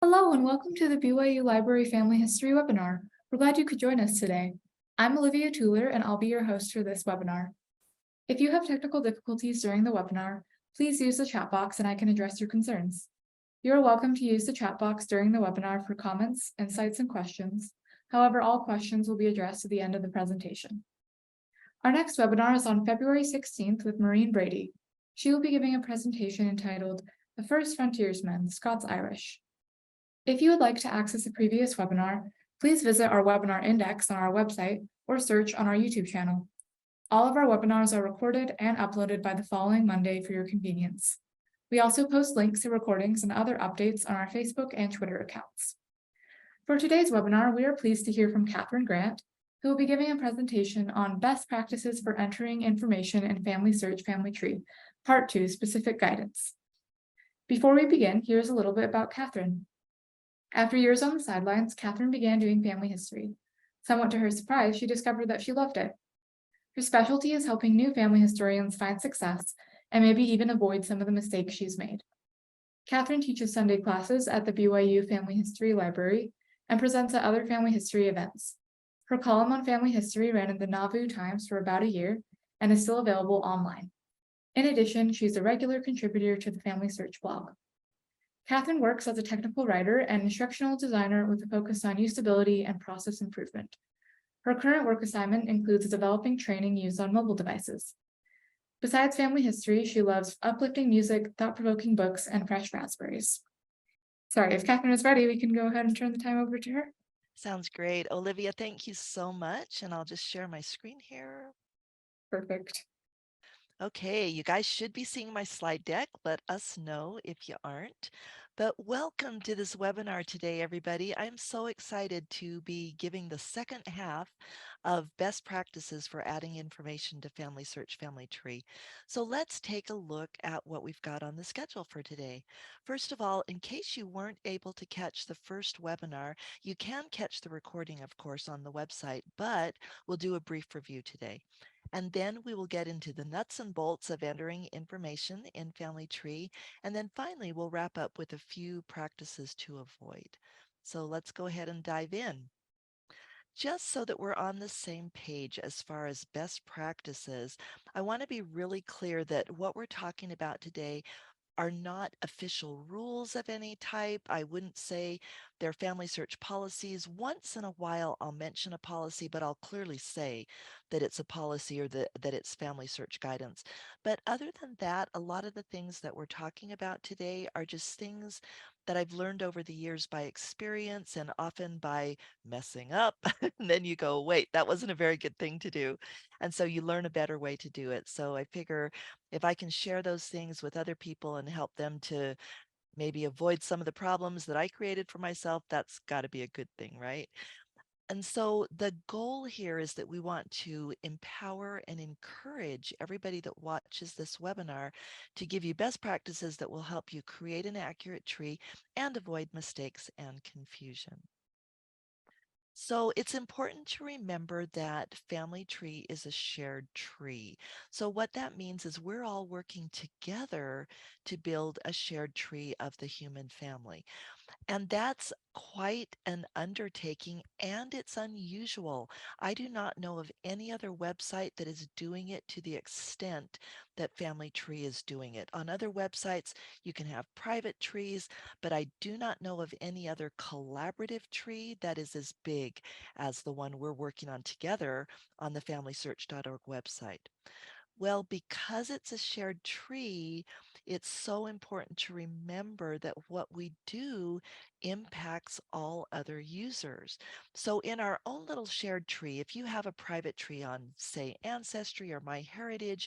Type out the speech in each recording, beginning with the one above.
Hello and welcome to the BYU Library Family History webinar. We're glad you could join us today. I'm Olivia Tueller and I'll be your host for this webinar. If you have technical difficulties during the webinar, please use the chat box and I can address your concerns. You're welcome to use the chat box during the webinar for comments, insights, and questions. However, all questions will be addressed at the end of the presentation. Our next webinar is on February 16th with Maureen Brady. She will be giving a presentation entitled The First Frontiersmen, Scots-Irish. If you would like to access a previous webinar, please visit our webinar index on our website or search on our YouTube channel. All of our webinars are recorded and uploaded by the following Monday for your convenience. We also post links to recordings and other updates on our Facebook and Twitter accounts. For today's webinar, we are pleased to hear from Kathryn Grant, who will be giving a presentation on best practices for entering information in FamilySearch Family Tree, Part 2, Specific Guidance. Before we begin, here's a little bit about Kathryn. After years on the sidelines, Kathryn began doing family history. Somewhat to her surprise, she discovered that she loved it. Her specialty is helping new family historians find success and maybe even avoid some of the mistakes she's made. Kathryn teaches Sunday classes at the BYU Family History Library and presents at other family history events. Her column on family history ran in the Nauvoo Times for about a year and is still available online. In addition, she's a regular contributor to the FamilySearch blog. Kathryn works as a technical writer and instructional designer with a focus on usability and process improvement. Her current work assignment includes developing training used on mobile devices. Besides family history, she loves uplifting music, thought-provoking books, and fresh raspberries. Sorry, if Kathryn is ready, we can go ahead and turn the time over to her. Sounds great. Olivia, thank you so much. And I'll just share my screen here. Perfect. Okay, you guys should be seeing my slide deck. Let us know if you aren't. But welcome to this webinar today, everybody. I'm so excited to be giving the second half of best practices for adding information to FamilySearch Family Tree. So let's take a look at what we've got on the schedule for today. First of all, in case you weren't able to catch the first webinar, you can catch the recording, of course, on the website, but we'll do a brief review today. And then we will get into the nuts and bolts of entering information in Family Tree. And then finally, we'll wrap up with a few practices to avoid. So let's go ahead and dive in. Just so that we're on the same page as far as best practices, I want to be really clear that what we're talking about today are not official rules of any type. I wouldn't say they're family search policies. Once in a while, I'll mention a policy, but I'll clearly say that it's a policy or that it's family search guidance. But other than that, a lot of the things that we're talking about today are just things that I've learned over the years by experience and often by messing up. And then you go, wait, that wasn't a very good thing to do. And so you learn a better way to do it. So I figure if I can share those things with other people and help them to maybe avoid some of the problems that I created for myself, that's got to be a good thing, right? And so the goal here is that we want to empower and encourage everybody that watches this webinar to give you best practices that will help you create an accurate tree and avoid mistakes and confusion. So it's important to remember that family tree is a shared tree. So what that means is we're all working together to build a shared tree of the human family. And that's quite an undertaking and it's unusual. I do not know of any other website that is doing it to the extent that Family Tree is doing it. On other websites, you can have private trees, but I do not know of any other collaborative tree that is as big as the one we're working on together on the FamilySearch.org website. Well, because it's a shared tree, it's so important to remember that what we do impacts all other users. So in our own little shared tree, if you have a private tree on, say, Ancestry or MyHeritage,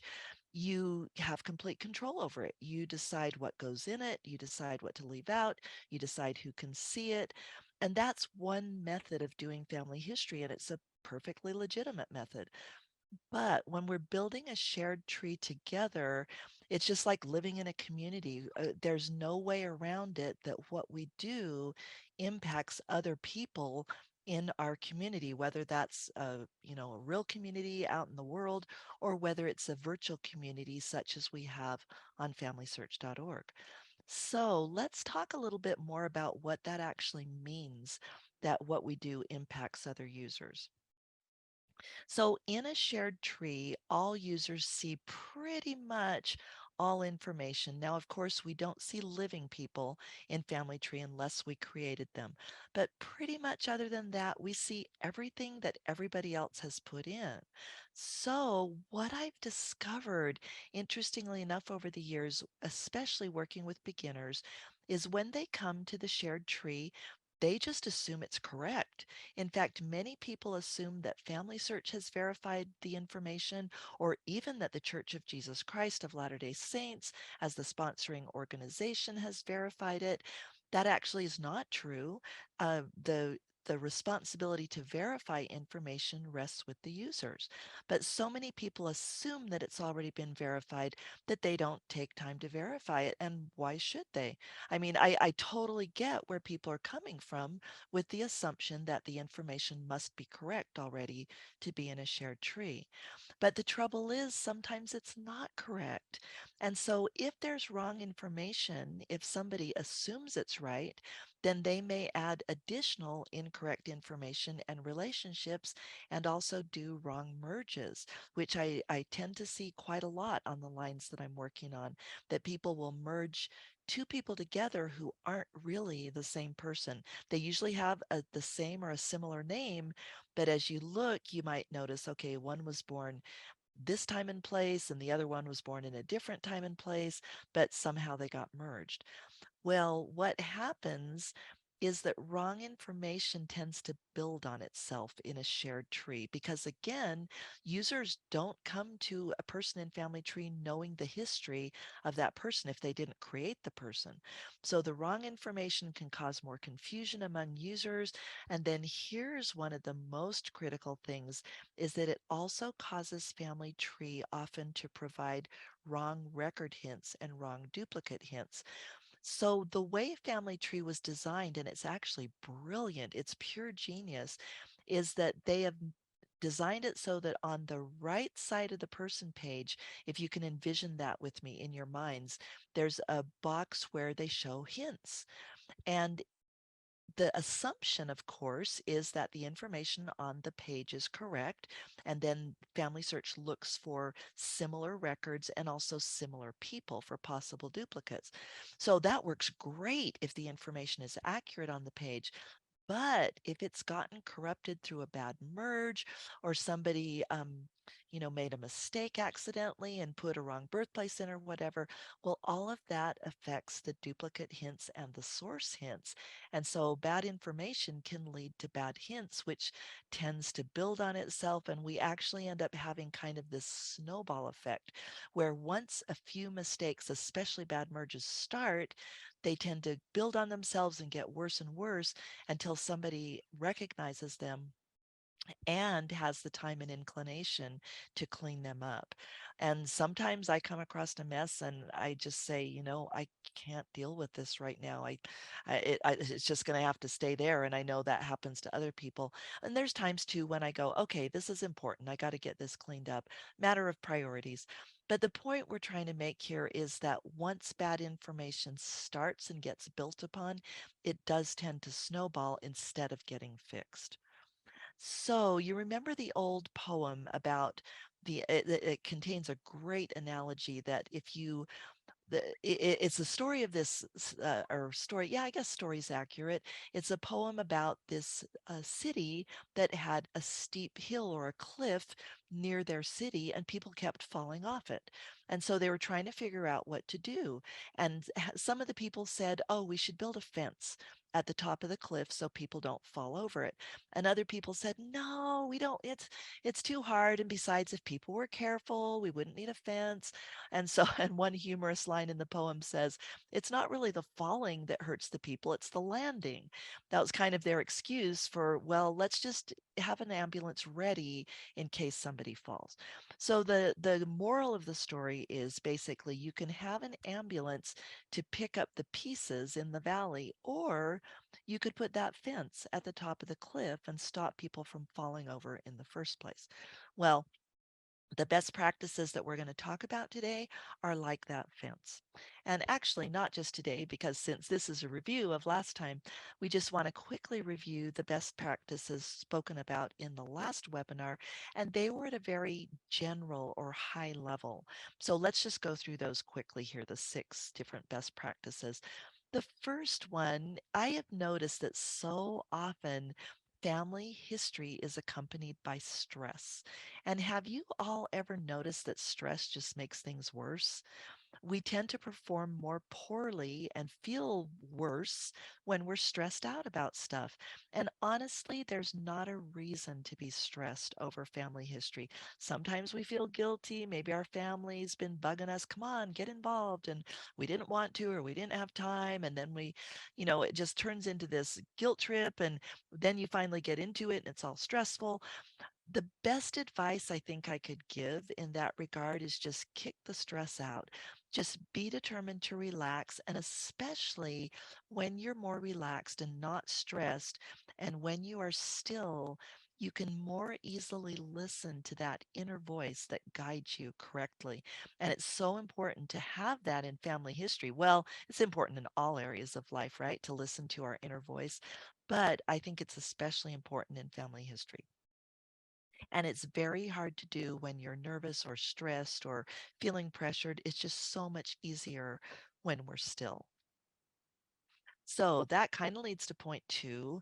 you have complete control over it. You decide what goes in it, you decide what to leave out, you decide who can see it. And that's one method of doing family history, and it's a perfectly legitimate method. But when we're building a shared tree together, it's just like living in a community. There's no way around it that what we do impacts other people in our community, whether that's a real community out in the world or whether it's a virtual community such as we have on FamilySearch.org. So let's talk a little bit more about what that actually means, that what we do impacts other users. So in a shared tree, all users see pretty much all information. Now, of course, we don't see living people in Family Tree unless we created them. But pretty much other than that, we see everything that everybody else has put in. So what I've discovered, interestingly enough, over the years, especially working with beginners, is when they come to the shared tree, they just assume it's correct. In fact, many people assume that Family Search has verified the information, or even that the Church of Jesus Christ of Latter-day Saints, as the sponsoring organization, has verified it. That actually is not true. The responsibility to verify information rests with the users. But so many people assume that it's already been verified that they don't take time to verify it. And why should they? I mean, I totally get where people are coming from with the assumption that the information must be correct already to be in a shared tree. But the trouble is sometimes it's not correct. And so if there's wrong information, if somebody assumes it's right, then they may add additional incorrect information and relationships and also do wrong merges, which I tend to see quite a lot on the lines that I'm working on, that people will merge two people together who aren't really the same person. They usually have the same or a similar name, but as you look, you might notice, okay, one was born this time and place and the other one was born in a different time and place, but somehow they got merged. Well, what happens is that wrong information tends to build on itself in a shared tree because, again, users don't come to a person in Family Tree knowing the history of that person if they didn't create the person. So the wrong information can cause more confusion among users. And then here's one of the most critical things is that it also causes Family Tree often to provide wrong record hints and wrong duplicate hints. So the way Family Tree was designed, and it's actually brilliant, it's pure genius, is that they have designed it so that on the right side of the person page, if you can envision that with me in your minds, there's a box where they show hints. And the assumption, of course, is that the information on the page is correct. And then Family Search looks for similar records and also similar people for possible duplicates. So that works great if the information is accurate on the page. But if it's gotten corrupted through a bad merge or somebody, made a mistake accidentally and put a wrong birthplace in or whatever, well, all of that affects the duplicate hints and the source hints. And so bad information can lead to bad hints, which tends to build on itself. And we actually end up having kind of this snowball effect where once a few mistakes, especially bad merges, start, they tend to build on themselves and get worse and worse until somebody recognizes them and has the time and inclination to clean them up. And sometimes I come across a mess and I just say, I can't deal with this right now. It's just going to have to stay there. And I know that happens to other people. And there's times too when I go, okay, this is important. I got to get this cleaned up. Matter of priorities. But the point we're trying to make here is that once bad information starts and gets built upon, it does tend to snowball instead of getting fixed. So you remember the old poem about it contains a great analogy that if you it's a story of this or story, yeah, I guess story is accurate. It's a poem about this city that had a steep hill or a cliff near their city and people kept falling off it, and so they were trying to figure out what to do. And some of the people said, oh, we should build a fence at the top of the cliff so people don't fall over it, and other people said, no, we don't, it's too hard, and besides, if people were careful we wouldn't need a fence. And so, and one humorous line in the poem says, it's not really the falling that hurts the people, it's the landing. That was kind of their excuse for, well, let's just have an ambulance ready in case somebody falls. So the moral of the story is basically you can have an ambulance to pick up the pieces in the valley, or you could put that fence at the top of the cliff and stop people from falling over in the first place. Well, The best practices that we're going to talk about today are like that fence. And actually, not just today, because since this is a review of last time, we just want to quickly review the best practices spoken about in the last webinar. And they were at a very general or high level. So let's just go through those quickly here, the 6 different best practices. The first one, I have noticed that so often family history is accompanied by stress. And have you all ever noticed that stress just makes things worse? We tend to perform more poorly and feel worse when we're stressed out about stuff. And honestly, there's not a reason to be stressed over family history. Sometimes we feel guilty. Maybe our family's been bugging us, come on, get involved. And we didn't want to, or we didn't have time. And then it just turns into this guilt trip. And then you finally get into it and it's all stressful. The best advice I think I could give in that regard is just kick the stress out. Just be determined to relax. And especially when you're more relaxed and not stressed, and when you are still, you can more easily listen to that inner voice that guides you correctly. And it's so important to have that in family history. Well, it's important in all areas of life, right? To listen to our inner voice. But I think it's especially important in family history. And it's very hard to do when you're nervous or stressed or feeling pressured. It's just so much easier when we're still. So that kind of leads to point 2.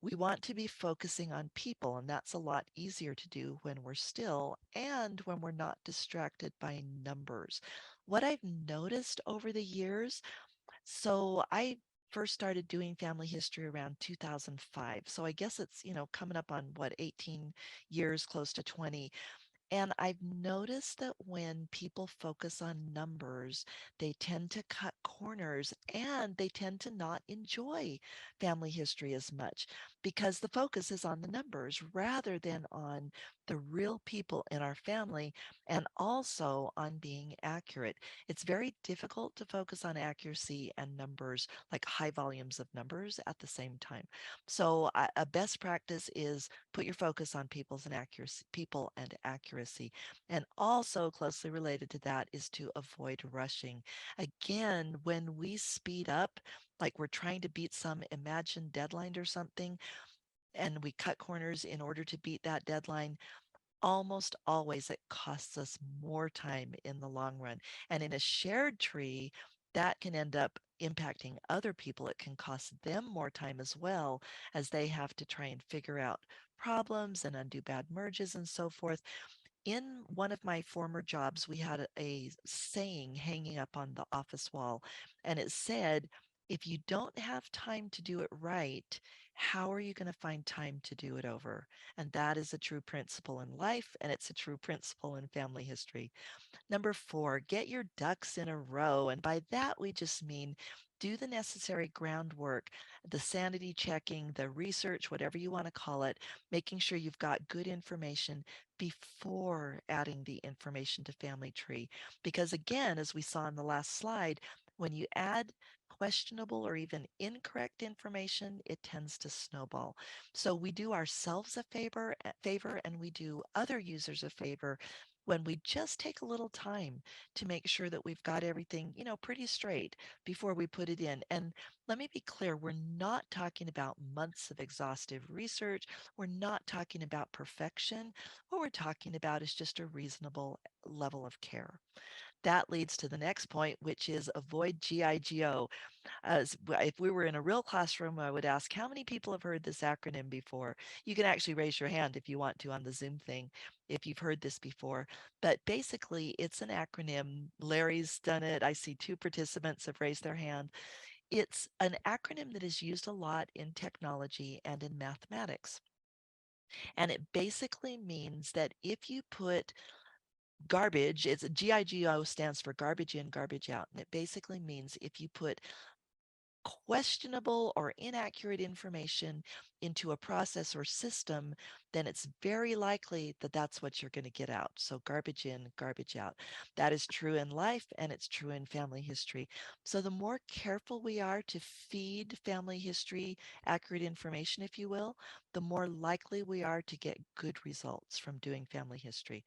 We want to be focusing on people, and that's a lot easier to do when we're still and when we're not distracted by numbers. What I've noticed over the years, so I first started doing family history around 2005. So I guess it's, coming up on what, 18 years, close to 20. And I've noticed that when people focus on numbers, they tend to cut corners and they tend to not enjoy family history as much because the focus is on the numbers rather than on the real people in our family and also on being accurate. It's very difficult to focus on accuracy and numbers, like high volumes of numbers at the same time. So a best practice is put your focus on people and accuracy. And also closely related to that is to avoid rushing. Again, when we speed up, like we're trying to beat some imagined deadline or something, and we cut corners in order to beat that deadline, almost always it costs us more time in the long run. And in a shared tree, that can end up impacting other people. It can cost them more time as well as they have to try and figure out problems and undo bad merges and so forth. In one of my former jobs, we had a saying hanging up on the office wall, and it said, if you don't have time to do it right, how are you going to find time to do it over? And that is a true principle in life, and it's a true principle in family history. Number 4, get your ducks in a row. And by that, we just mean do the necessary groundwork, the sanity checking, the research, whatever you want to call it, making sure you've got good information before adding the information to Family Tree. Because again, as we saw in the last slide, when you add questionable or even incorrect information, it tends to snowball. So we do ourselves a favor and we do other users a favor when we just take a little time to make sure that we've got everything, pretty straight before we put it in. And let me be clear, we're not talking about months of exhaustive research. We're not talking about perfection. What we're talking about is just a reasonable level of care. That leads to the next point, which is avoid GIGO. If we were in a real classroom, I would ask, how many people have heard this acronym before? You can actually raise your hand if you want to on the Zoom thing, if you've heard this before. But basically, it's an acronym. Larry's done it. I see 2 participants have raised their hand. It's an acronym that is used a lot in technology and in mathematics. And it basically means that if you put garbage, it's a GIGO stands for garbage in, garbage out. And it basically means if you put questionable or inaccurate information into a process or system, then it's very likely that that's what you're going to get out. So garbage in, garbage out. That is true in life and it's true in family history. So the more careful we are to feed family history accurate information, if you will, the more likely we are to get good results from doing family history.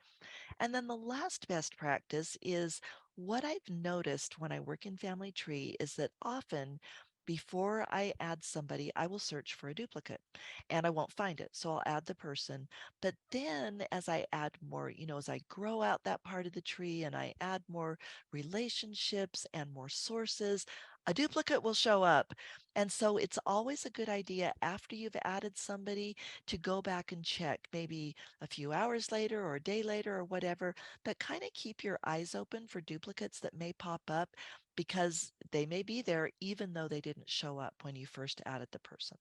And then the last best practice is what I've noticed when I work in Family Tree is that often before I add somebody, I will search for a duplicate and I won't find it. So I'll add the person. But then as I add more, as I grow out that part of the tree and I add more relationships and more sources, a duplicate will show up. And so it's always a good idea after you've added somebody to go back and check maybe a few hours later or a day later or whatever, but kind of keep your eyes open for duplicates that may pop up because they may be there even though they didn't show up when you first added the person.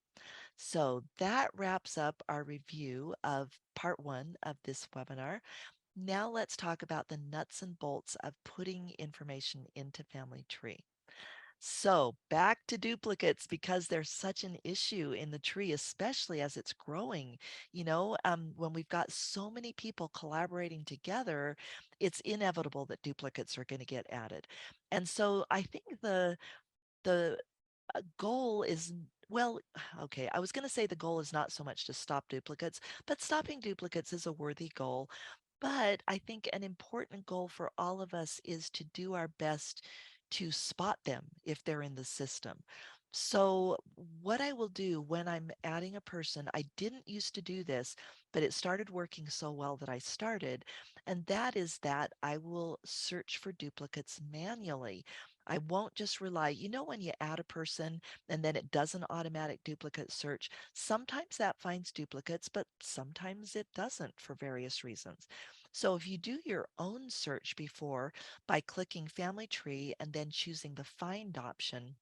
So that wraps up our review of part one of this webinar. Now let's talk about the nuts and bolts of putting information into Family Tree. So back to duplicates because they're such an issue in the tree, especially as it's growing. When we've got so many people collaborating together, it's inevitable that duplicates are going to get added. And so I think the goal is well, okay, I was going to say the goal is not so much to stop duplicates, but stopping duplicates is a worthy goal. But I think an important goal for all of us is to do our best to spot them if they're in the system. So, what I will do when I'm adding a person, I didn't used to do this, but it started working so well that I started, and that is that I will search for duplicates manually. I won't just rely, when you add a person and then it does an automatic duplicate search, sometimes that finds duplicates, but sometimes it doesn't for various reasons. So if you do your own search before by clicking Family Tree and then choosing the Find option,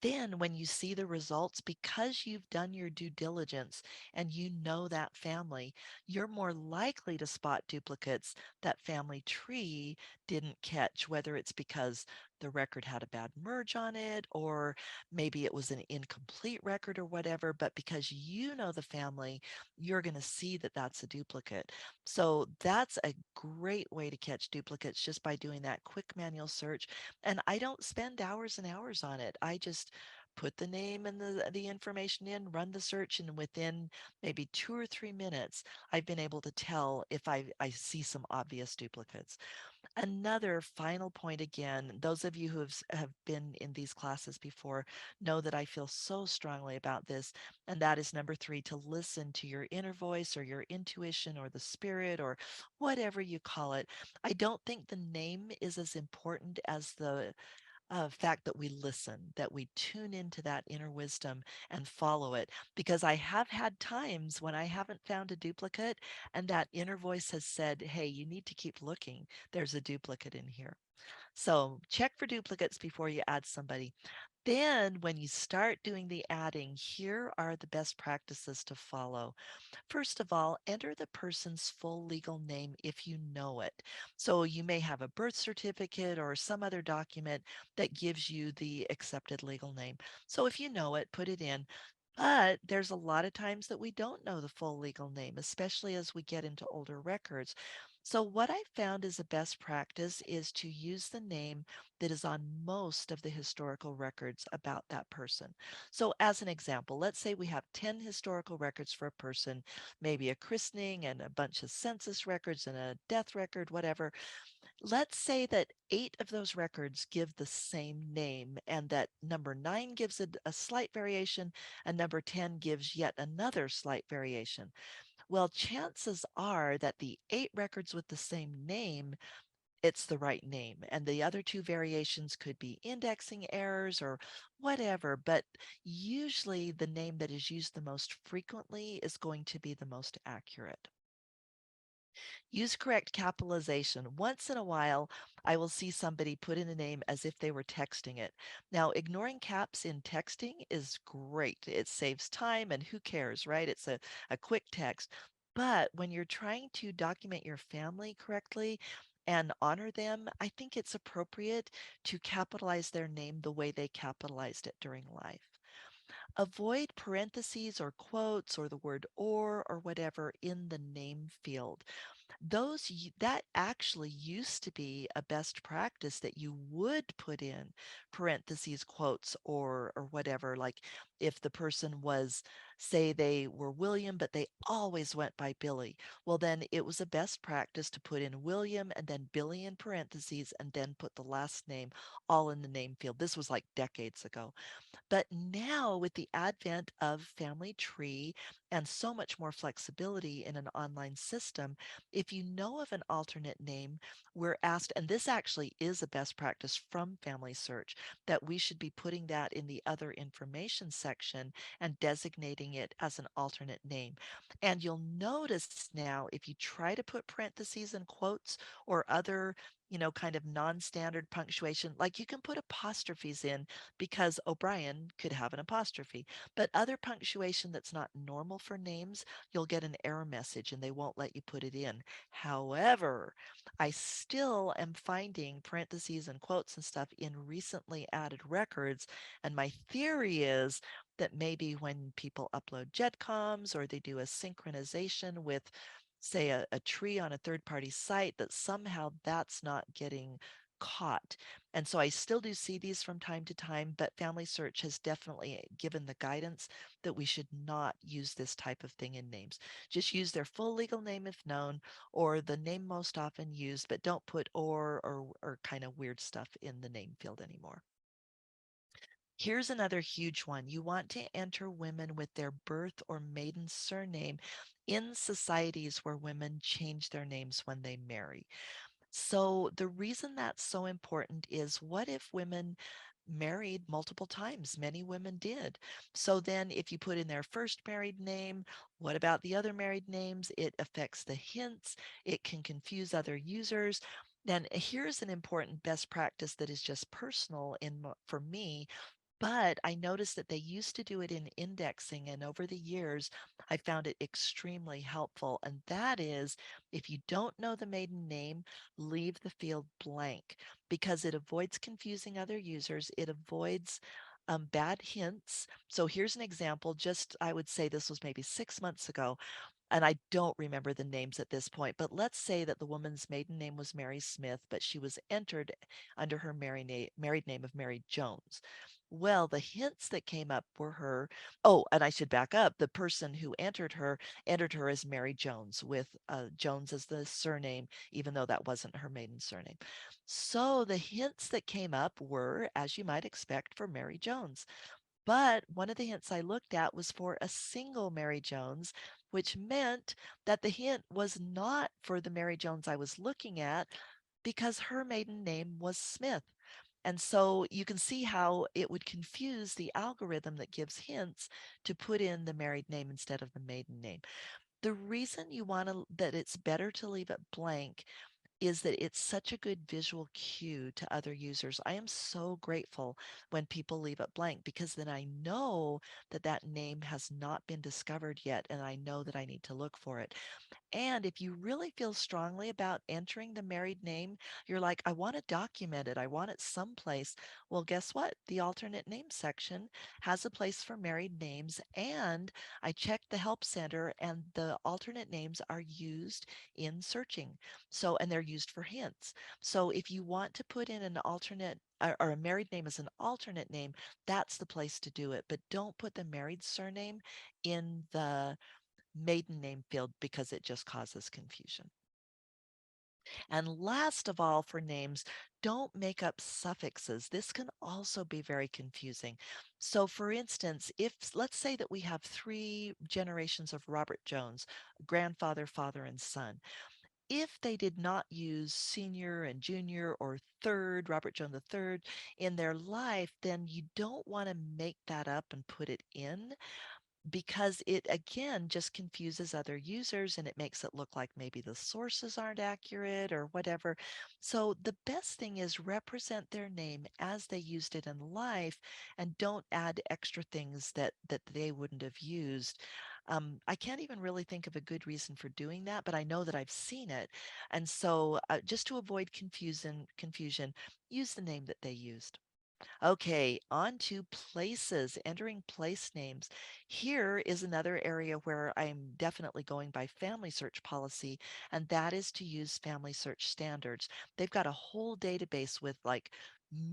then when you see the results, because you've done your due diligence and you know that family, you're more likely to spot duplicates that Family Tree didn't catch, whether it's because the record had a bad merge on it, or maybe it was an incomplete record or whatever, but because you know the family, you're going to see that that's a duplicate. So that's a great way to catch duplicates just by doing that quick manual search. And I don't spend hours and hours on it. I just put the name and the information in, run the search, and within maybe 2 or 3 minutes, I've been able to tell if I see some obvious duplicates. Another final point again, those of you who have been in these classes before know that I feel so strongly about this, and that is number three, to listen to your inner voice or your intuition or the spirit or whatever you call it. I don't think the name is as important as the fact that we listen, that we tune into that inner wisdom and follow it. Because I have had times when I haven't found a duplicate and that inner voice has said, hey, you need to keep looking. There's a duplicate in here. So check for duplicates before you add somebody. Then, when you start doing the adding, here are the best practices to follow. First of all, enter the person's full legal name if you know it. So you may have a birth certificate or some other document that gives you the accepted legal name. So if you know it, put it in. But there's a lot of times that we don't know the full legal name, especially as we get into older records. So, what I found as a best practice is to use the name that is on most of the historical records about that person. So, as an example, let's say we have 10 historical records for a person, maybe a christening and a bunch of census records and a death record, whatever. Let's say that 8 of those records give the same name, and that number 9 gives a slight variation, and number 10 gives yet another slight variation. Well, chances are that the 8 records with the same name, it's the right name. And the other 2 variations could be indexing errors or whatever. But usually the name that is used the most frequently is going to be the most accurate. Use correct capitalization. Once in a while, I will see somebody put in a name as if they were texting it. Now, ignoring caps in texting is great. It saves time and who cares, right? It's a quick text. But when you're trying to document your family correctly, and honor them, I think it's appropriate to capitalize their name the way they capitalized it during life. Avoid parentheses or quotes or the word or whatever in the name field. That actually used to be a best practice, that you would put in parentheses, quotes, or whatever. Like if the person was, say they were William but they always went by Billy, well then it was a best practice to put in William and then Billy in parentheses and then put the last name all in the name field. This was like decades ago. But now, with the advent of Family Tree and so much more flexibility in an online system, if you know of an alternate name, we're asked, and this actually is a best practice from Family Search, that we should be putting that in the other information section and designating it as an alternate name. And you'll notice now, if you try to put parentheses and quotes or other, kind of non-standard punctuation, like you can put apostrophes in because O'Brien could have an apostrophe. But other punctuation that's not normal for names, you'll get an error message and they won't let you put it in. However, I still am finding parentheses and quotes and stuff in recently added records. And my theory is that maybe when people upload JEDCOMs or they do a synchronization with, say, a tree on a third party site, that somehow that's not getting caught. And so I still do see these from time to time, but Family Search has definitely given the guidance that we should not use this type of thing in names. Just use their full legal name if known, or the name most often used, but don't put or kind of weird stuff in the name field anymore. Here's another huge one. You want to enter women with their birth or maiden surname in societies where women change their names when they marry. So the reason that's so important is, what if women married multiple times? Many women did. So then if you put in their first married name, what about the other married names? It affects the hints. It can confuse other users. Then here's an important best practice that is just personal for me, but I noticed that they used to do it in indexing, and over the years, I found it extremely helpful. And that is, if you don't know the maiden name, leave the field blank because it avoids confusing other users. It avoids bad hints. So here's an example. Just, I would say this was maybe 6 months ago, and I don't remember the names at this point, but let's say that the woman's maiden name was Mary Smith, but she was entered under her married name of Mary Jones. Well, the hints that came up were her. Oh, and I should back up. The person who entered her as Mary Jones, with Jones as the surname, even though that wasn't her maiden surname. So the hints that came up were, as you might expect, for Mary Jones. But one of the hints I looked at was for a single Mary Jones, which meant that the hint was not for the Mary Jones I was looking at, because her maiden name was Smith. And so you can see how it would confuse the algorithm that gives hints to put in the married name instead of the maiden name. The reason that it's better to leave it blank is that it's such a good visual cue to other users. I am so grateful when people leave it blank, because then I know that that name has not been discovered yet and I know that I need to look for it. And if you really feel strongly about entering the married name, you're like, I want to document it, I want it someplace. Well, guess what? The alternate name section has a place for married names. And I checked the help center, and the alternate names are used in searching. So, and they're used for hints. So if you want to put in an alternate or a married name as an alternate name, that's the place to do it. But don't put the married surname in the maiden name field because it just causes confusion. And last of all, for names, don't make up suffixes. This can also be very confusing. So, for instance, if let's say that we have 3 generations of Robert Jones, grandfather, father, and son. If they did not use senior and junior or third, Robert Jones the third, in their life, then you don't want to make that up and put it in, because it again just confuses other users and it makes it look like maybe the sources aren't accurate or whatever. So the best thing is represent their name as they used it in life, and don't add extra things that they wouldn't have used. I can't even really think of a good reason for doing that, but I know that I've seen it. And so just to avoid confusion, use the name that they used. Okay, on to places, entering place names. Here is another area where I'm definitely going by family search policy, and that is to use family search standards. They've got a whole database with like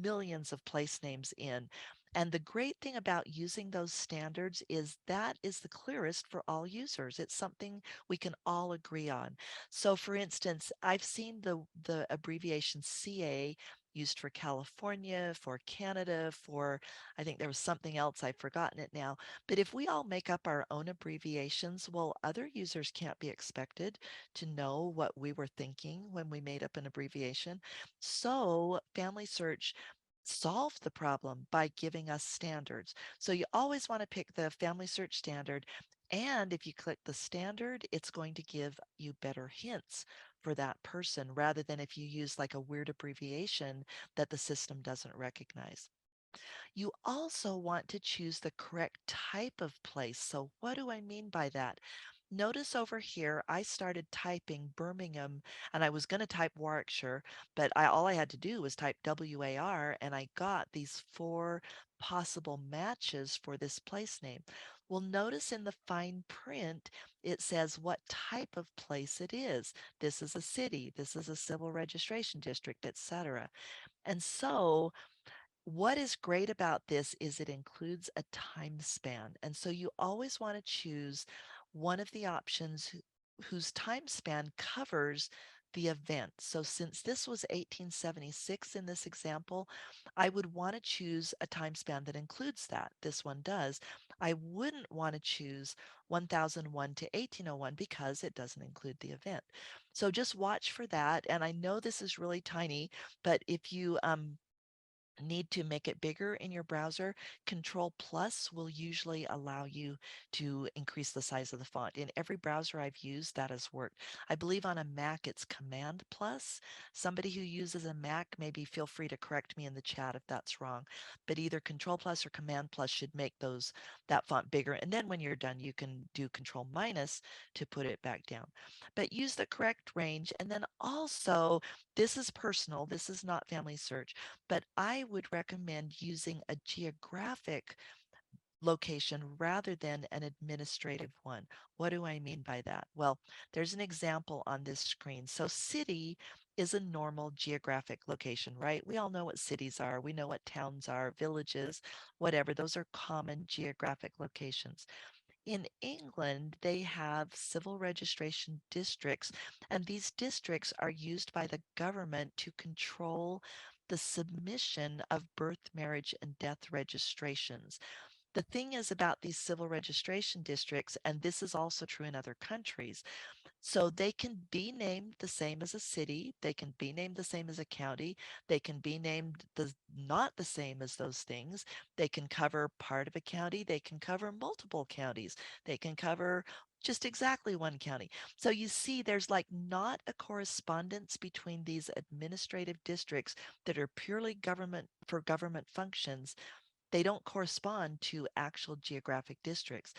millions of place names in. And the great thing about using those standards is that is the clearest for all users. It's something we can all agree on. So for instance, I've seen the abbreviation CA used for California, for Canada, for I think there was something else, I've forgotten it now. But if we all make up our own abbreviations, well, other users can't be expected to know what we were thinking when we made up an abbreviation. So Family Search solved the problem by giving us standards. So you always want to pick the Family Search standard. And if you click the standard, it's going to give you better hints for that person rather than if you use like a weird abbreviation that the system doesn't recognize. You also want to choose the correct type of place. So what do I mean by that? Notice over here, I started typing Birmingham and I was going to type Warwickshire, but all I had to do was type WAR and I got these four possible matches for this place name. Well, notice in the fine print, it says what type of place it is. This is a city, this is a civil registration district, etc. And so what is great about this is it includes a time span. And so you always want to choose one of the options whose time span covers the event. So since this was 1876 in this example, I would want to choose a time span that includes that. This one does. I wouldn't want to choose 1001 to 1801 because it doesn't include the event. So just watch for that. And I know this is really tiny, but if you need to make it bigger in your browser, Control Plus will usually allow you to increase the size of the font. In every browser I've used, that has worked. I believe on a Mac it's Command Plus. Somebody who uses a Mac, maybe feel free to correct me in the chat if that's wrong. But either Control Plus or Command Plus should make that font bigger. And then when you're done, you can do Control minus to put it back down. But use the correct range. And then also, this is personal, this is not Family Search, but I would recommend using a geographic location rather than an administrative one. What do I mean by that? Well, there's an example on this screen. So city is a normal geographic location, right? We all know what cities are. We know what towns are, villages, whatever. Those are common geographic locations. In England, they have civil registration districts, and these districts are used by the government to control the submission of birth, marriage, and death registrations. The thing is about these civil registration districts, and this is also true in other countries, so they can be named the same as a city, they can be named the same as a county, they can be named not the same as those things. They can cover part of a county, they can cover multiple counties, they can cover just exactly one county. So you see there's like not a correspondence between these administrative districts that are purely government for government functions. They don't correspond to actual geographic districts.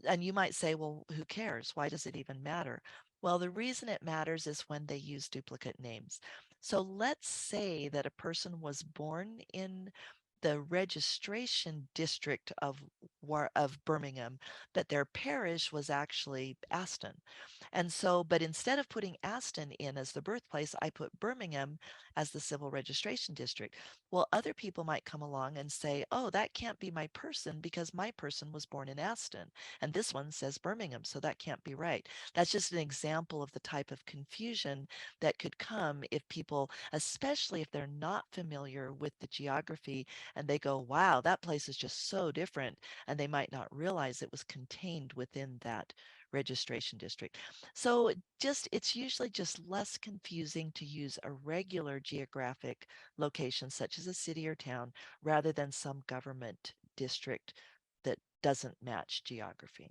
And you might say, well, who cares? Why does it even matter? Well, the reason it matters is when they use duplicate names. So let's say that a person was born in the registration district of Birmingham, but their parish was actually Aston. And so, but instead of putting Aston in as the birthplace, I put Birmingham as the civil registration district. Well, other people might come along and say, oh, that can't be my person because my person was born in Aston. And this one says Birmingham, so that can't be right. That's just an example of the type of confusion that could come if people, especially if they're not familiar with the geography and they go, wow, that place is just so different. And they might not realize it was contained within that registration district. So it's usually just less confusing to use a regular geographic location such as a city or town rather than some government district that doesn't match geography.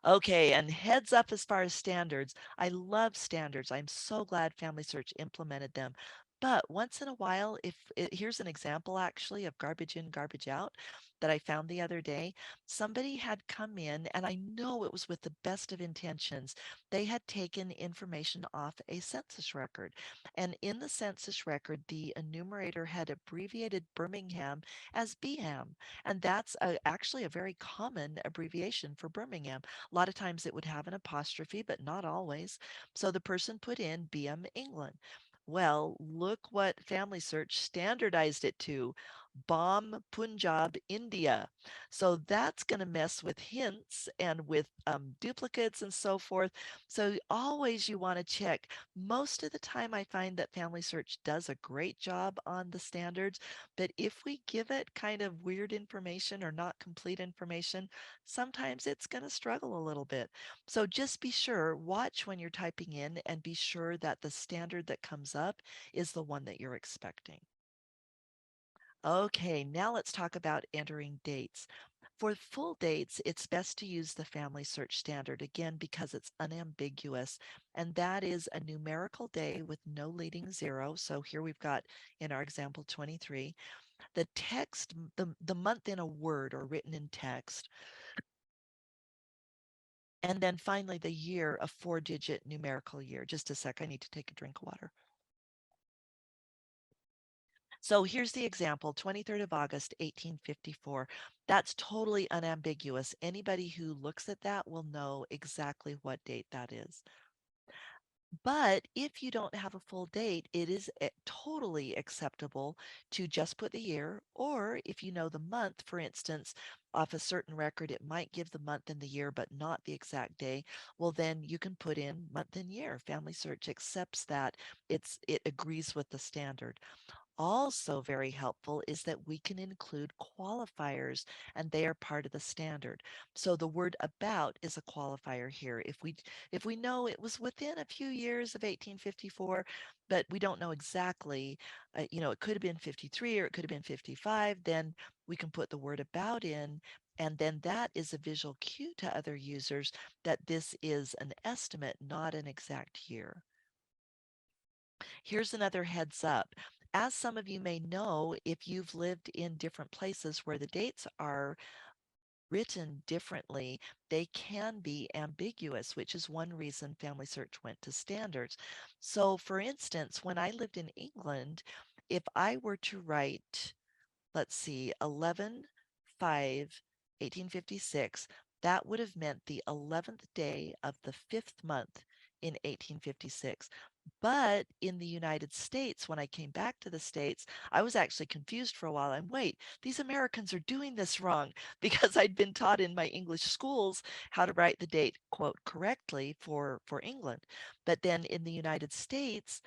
Okay, and heads up as far as standards. I love standards. I'm so glad Family Search implemented them. But once in a while, here's an example actually of garbage in, garbage out that I found the other day. Somebody had come in, and I know it was with the best of intentions. They had taken information off a census record. And in the census record, the enumerator had abbreviated Birmingham as BHAM. And that's actually a very common abbreviation for Birmingham. A lot of times it would have an apostrophe, but not always. So the person put in BM England. Well, look what Family Search standardized it to: Bomb Punjab, India. So that's going to mess with hints and with duplicates and so forth. So always you want to check. Most of the time, I find that Family Search does a great job on the standards. But if we give it kind of weird information or not complete information, sometimes it's going to struggle a little bit. So just be sure, watch when you're typing in and be sure that the standard that comes up is the one that you're expecting. Okay, now let's talk about entering dates. For full dates, it's best to use the Family Search Standard again because it's unambiguous, and that is a numerical day with no leading zero. So here we've got in our example 23, the text, the month in a word or written in text, and then finally the year, a 4-digit numerical year. Just a sec, I need to take a drink of water. So here's the example, 23rd of August, 1854. That's totally unambiguous. Anybody who looks at that will know exactly what date that is. But if you don't have a full date, it is totally acceptable to just put the year, or if you know the month, for instance, off a certain record, it might give the month and the year, but not the exact day. Well, then you can put in month and year. Family Search accepts that. It agrees with the standard. Also very helpful is that we can include qualifiers, and they are part of the standard. So the word about is a qualifier here. If we know it was within a few years of 1854, but we don't know exactly, it could have been 53 or it could have been 55, then we can put the word about in, and then that is a visual cue to other users that this is an estimate, not an exact year. Here's another heads up. As some of you may know, if you've lived in different places where the dates are written differently, they can be ambiguous, which is one reason Family Search went to standards. So, for instance, when I lived in England, if I were to write, let's see, 11/5/1856, that would have meant the 11th day of the 5th month in 1856. But in the United States, when I came back to the States, I was actually confused for a while. And wait, these Americans are doing this wrong because I'd been taught in my English schools how to write the date, quote, correctly for England. But then in the United States,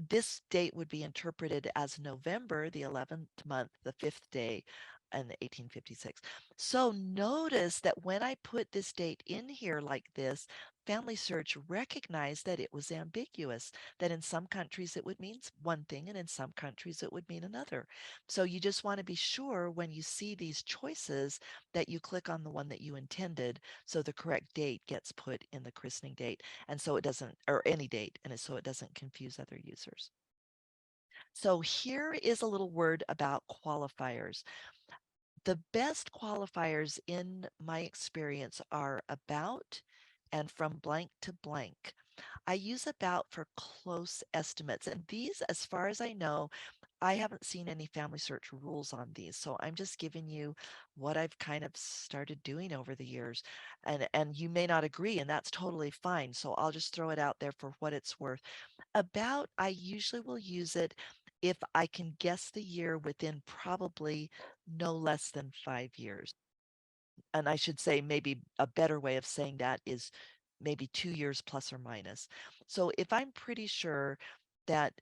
this date would be interpreted as November, the 11th month, the 5th day in 1856. So notice that when I put this date in here like this, Family Search recognized that it was ambiguous, that in some countries it would mean one thing and in some countries it would mean another. So you just want to be sure when you see these choices that you click on the one that you intended so the correct date gets put in the christening date, and so it doesn't, or any date, and so it doesn't confuse other users. So here is a little word about qualifiers. The best qualifiers in my experience are about and from blank to blank. I use about for close estimates, and these, as far as I know, I haven't seen any Family Search rules on these, so I'm just giving you what I've kind of started doing over the years. And you may not agree, and that's totally fine. So I'll just throw it out there for what it's worth. About, I usually will use it if I can guess the year within probably no less than 5 years. And I should say maybe a better way of saying that is maybe 2 years plus or minus. So if I'm pretty sure that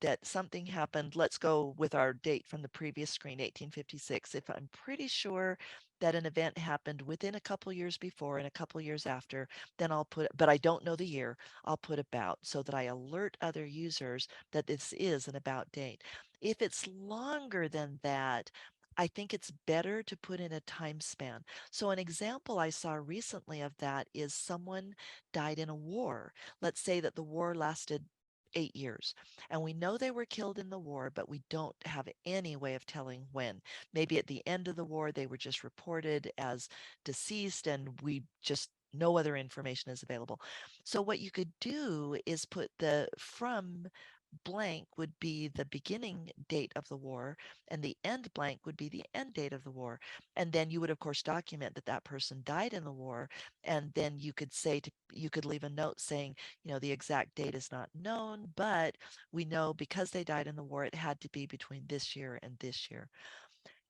that something happened, let's go with our date from the previous screen, 1856. If I'm pretty sure that an event happened within a couple years before and a couple years after, then I'll put, but I don't know the year, I'll put about so that I alert other users that this is an about date. If it's longer than that, I think it's better to put in a time span. So, an example I saw recently of that is someone died in a war. Let's say that the war lasted 8 years. And we know they were killed in the war, but we don't have any way of telling when. Maybe at the end of the war, they were just reported as deceased, and we just no other information is available. So what you could do is put the from blank would be the beginning date of the war, and the end blank would be the end date of the war. And then you would, of course, document that that person died in the war. And then you could you could leave a note saying, the exact date is not known, but we know because they died in the war, it had to be between this year and this year.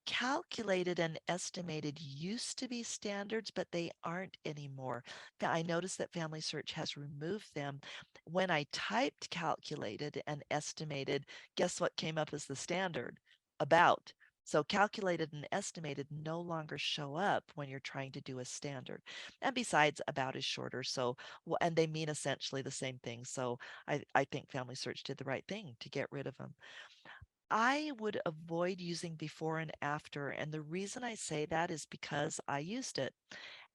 Calculated and estimated used to be standards, but they aren't anymore. I noticed that Family Search has removed them. When I typed calculated and estimated, guess what came up as the standard? About. So calculated and estimated no longer show up when you're trying to do a standard. And besides, about is shorter. So, and they mean essentially the same thing. So I think Family Search did the right thing to get rid of them. I would avoid using before and after. And the reason I say that is because I used it.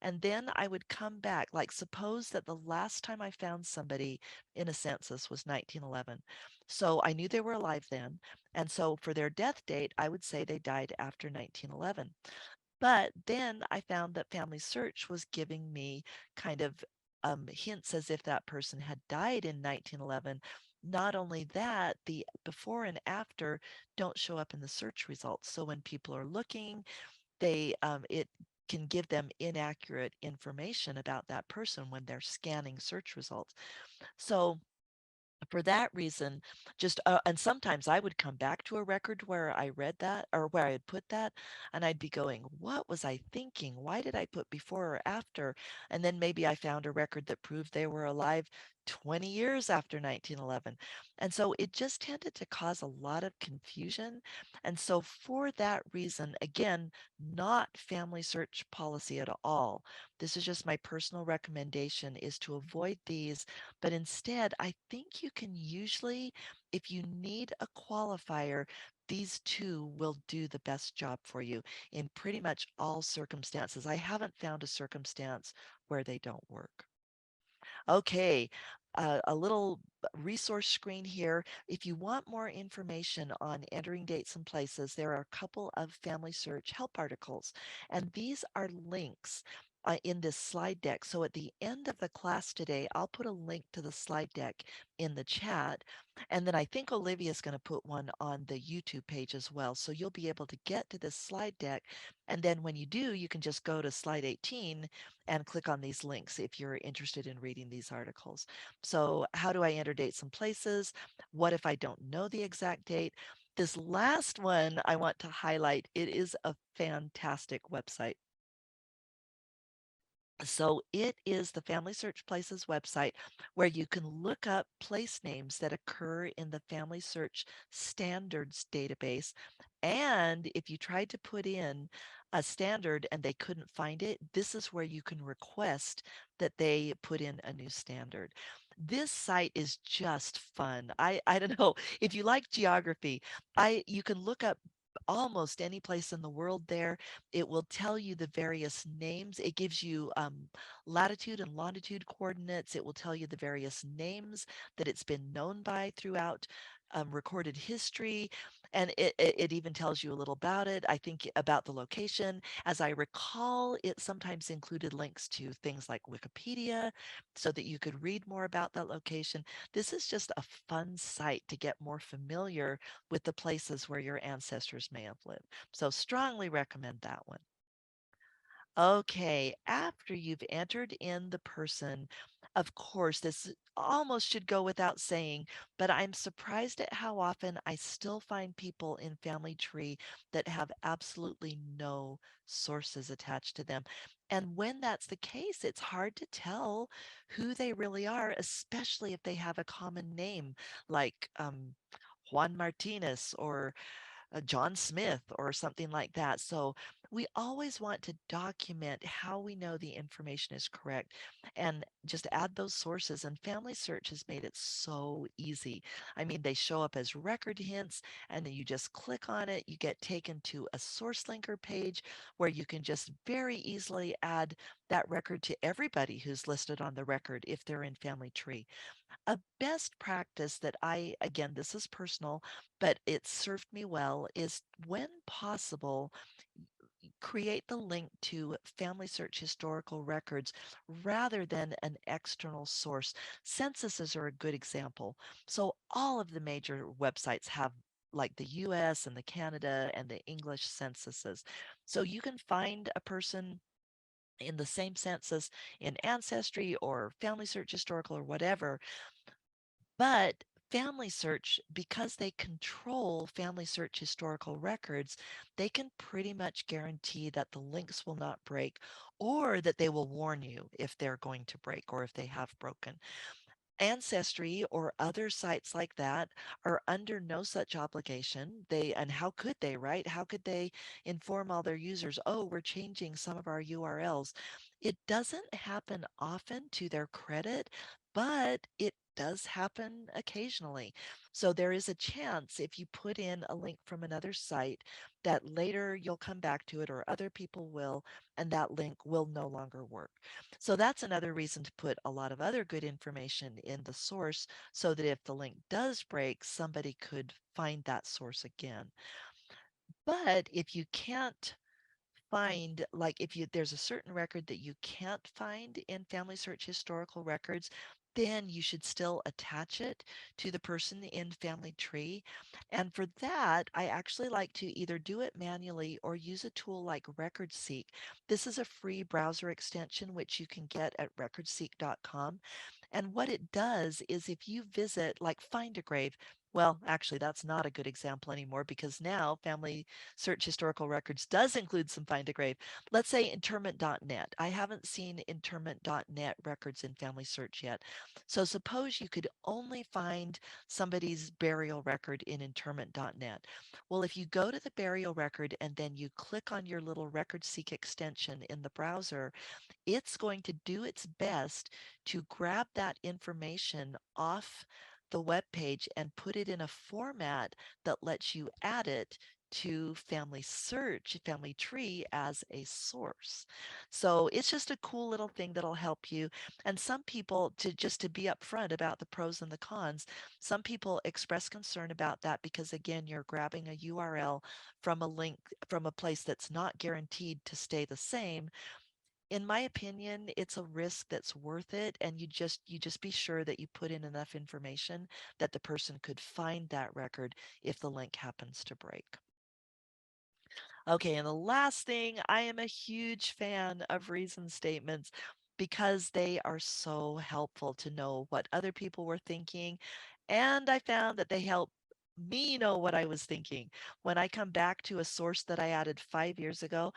And then I would come back. Like, suppose that the last time I found somebody in a census was 1911. So I knew they were alive then. And so for their death date, I would say they died after 1911. But then I found that Family Search was giving me kind of hints as if that person had died in 1911. Not only that, the before and after don't show up in the search results. So when people are looking, it can give them inaccurate information about that person when they're scanning search results. So for that reason, and sometimes I would come back to a record where I read that or where I had put that, and I'd be going, what was I thinking? Why did I put before or after? And then maybe I found a record that proved they were alive 20 years after 1911. And so it just tended to cause a lot of confusion. And so for that reason, again, not family search policy at all. This is just my personal recommendation is to avoid these, but instead, I think you can usually, if you need a qualifier, these two will do the best job for you in pretty much all circumstances. I haven't found a circumstance where they don't work. Okay, a little resource screen here. If you want more information on entering dates and places, there are a couple of Family Search help articles, and these are links in this slide deck. So at the end of the class today, I'll put a link to the slide deck in the chat, and then I think Olivia is going to put one on the YouTube page as well. So you'll be able to get to this slide deck, and then when you do, you can just go to slide 18 and click on these links if you're interested in reading these articles. So, how do I enter dates and places? What if I don't know the exact date? This last one I want to highlight. It is a fantastic website. So it is the Family Search Places website where you can look up place names that occur in the Family Search Standards database. And if you tried to put in a standard and they couldn't find it, this is where you can request that they put in a new standard. This site is just fun. I don't know if you like geography, I you can look up almost any place in the world there. It will tell you the various names. It gives you latitude and longitude coordinates. It will tell you the various names that it's been known by throughout recorded history. And it even tells you a little about it. I think about the location. As I recall, it sometimes included links to things like Wikipedia so that you could read more about that location. This is just a fun site to get more familiar with the places where your ancestors may have lived. So strongly recommend that one. Okay, after you've entered in the person, of course, this almost should go without saying, but I'm surprised at how often I still find people in Family Tree that have absolutely no sources attached to them. And when that's the case, it's hard to tell who they really are, especially if they have a common name like Juan Martinez or John Smith or something like that. So we always want to document how we know the information is correct and just add those sources. And Family Search has made it so easy. I mean, they show up as record hints, and then you just click on it. You get taken to a source linker page where you can just very easily add that record to everybody who's listed on the record if they're in Family Tree. A best practice that again, this is personal, but it served me well, is when possible, create the link to Family Search historical records rather than an external source. Censuses are a good example. So all of the major websites have like the US and the Canada and the English censuses. So you can find a person in the same census in Ancestry or Family Search Historical or whatever, but Family Search, because they control Family Search historical records, they can pretty much guarantee that the links will not break or that they will warn you if they're going to break or if they have broken. Ancestry or other sites like that are under no such obligation. And how could they, right? How could they inform all their users, oh, we're changing some of our URLs? It doesn't happen often, to their credit, but it does happen occasionally. So there is a chance if you put in a link from another site that later you'll come back to it or other people will, and that link will no longer work. So that's another reason to put a lot of other good information in the source so that if the link does break, somebody could find that source again. But if you can't find, like if you there's a certain record that you can't find in Family Search historical records, then you should still attach it to the person in Family Tree. And for that, I actually like to either do it manually or use a tool like RecordSeek. This is a free browser extension which you can get at recordseek.com. And what it does is if you visit, like, Find a Grave, well, actually, that's not a good example anymore because now Family Search Historical Records does include some Find a Grave. Let's say interment.net. I haven't seen interment.net records in Family Search yet. So suppose you could only find somebody's burial record in interment.net. Well, if you go to the burial record and then you click on your little Record Seek extension in the browser, it's going to do its best to grab that information off the web page and put it in a format that lets you add it to Family Search, Family Tree as a source. So it's just a cool little thing that'll help you. And some people, to be upfront about the pros and the cons, some people express concern about that because again, you're grabbing a URL from a link from a place that's not guaranteed to stay the same. In my opinion, it's a risk that's worth it, and you just be sure that you put in enough information that the person could find that record if the link happens to break. Okay, and the last thing, I am a huge fan of reason statements because they are so helpful to know what other people were thinking. And I found that they help me know what I was thinking. When I come back to a source that I added 5 years ago,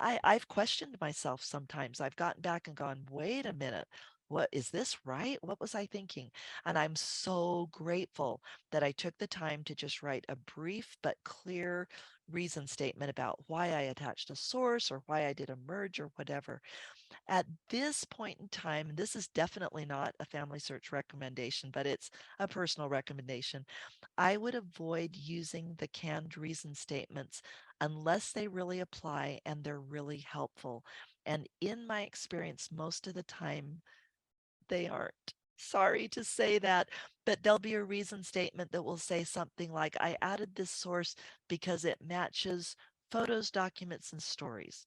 I've questioned myself sometimes. I've gotten back and gone, wait a minute. What is this right? What was I thinking? And I'm so grateful that I took the time to just write a brief but clear reason statement about why I attached a source or why I did a merge or whatever. At this point in time, and this is definitely not a Family Search recommendation, but it's a personal recommendation, I would avoid using the canned reason statements unless they really apply and they're really helpful. And in my experience, most of the time, they aren't. Sorry to say that, but there'll be a reason statement that will say something like, I added this source because it matches photos, documents, and stories.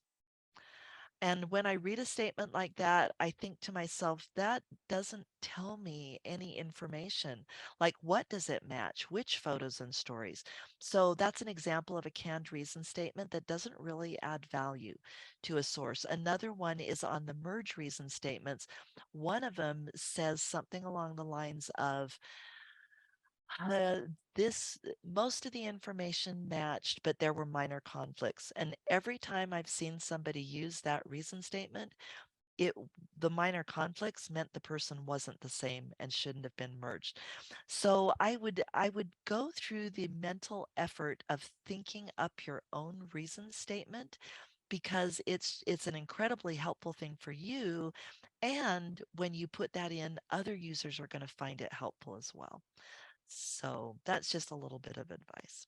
And when I read a statement like that, I think to myself, that doesn't tell me any information. Like, what does it match? Which photos and stories? So that's an example of a canned reason statement that doesn't really add value to a source. Another one is on the merge reason statements. One of them says something along the lines of, uh, this most of the information matched, but there were minor conflicts. And every time I've seen somebody use that reason statement, it the minor conflicts meant the person wasn't the same and shouldn't have been merged. So I would go through the mental effort of thinking up your own reason statement because it's an incredibly helpful thing for you. And when you put that in, other users are going to find it helpful as well. So that's just a little bit of advice.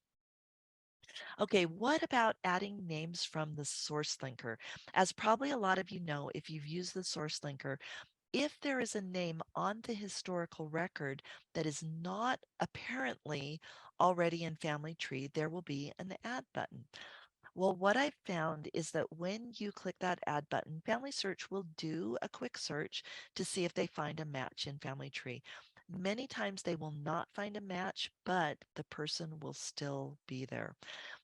Okay, what about adding names from the source linker? As probably a lot of you know, if you've used the source linker, if there is a name on the historical record that is not apparently already in Family Tree, there will be an add button. Well, what I've found is that when you click that add button, Family Search will do a quick search to see if they find a match in Family Tree. Many times they will not find a match, but the person will still be there.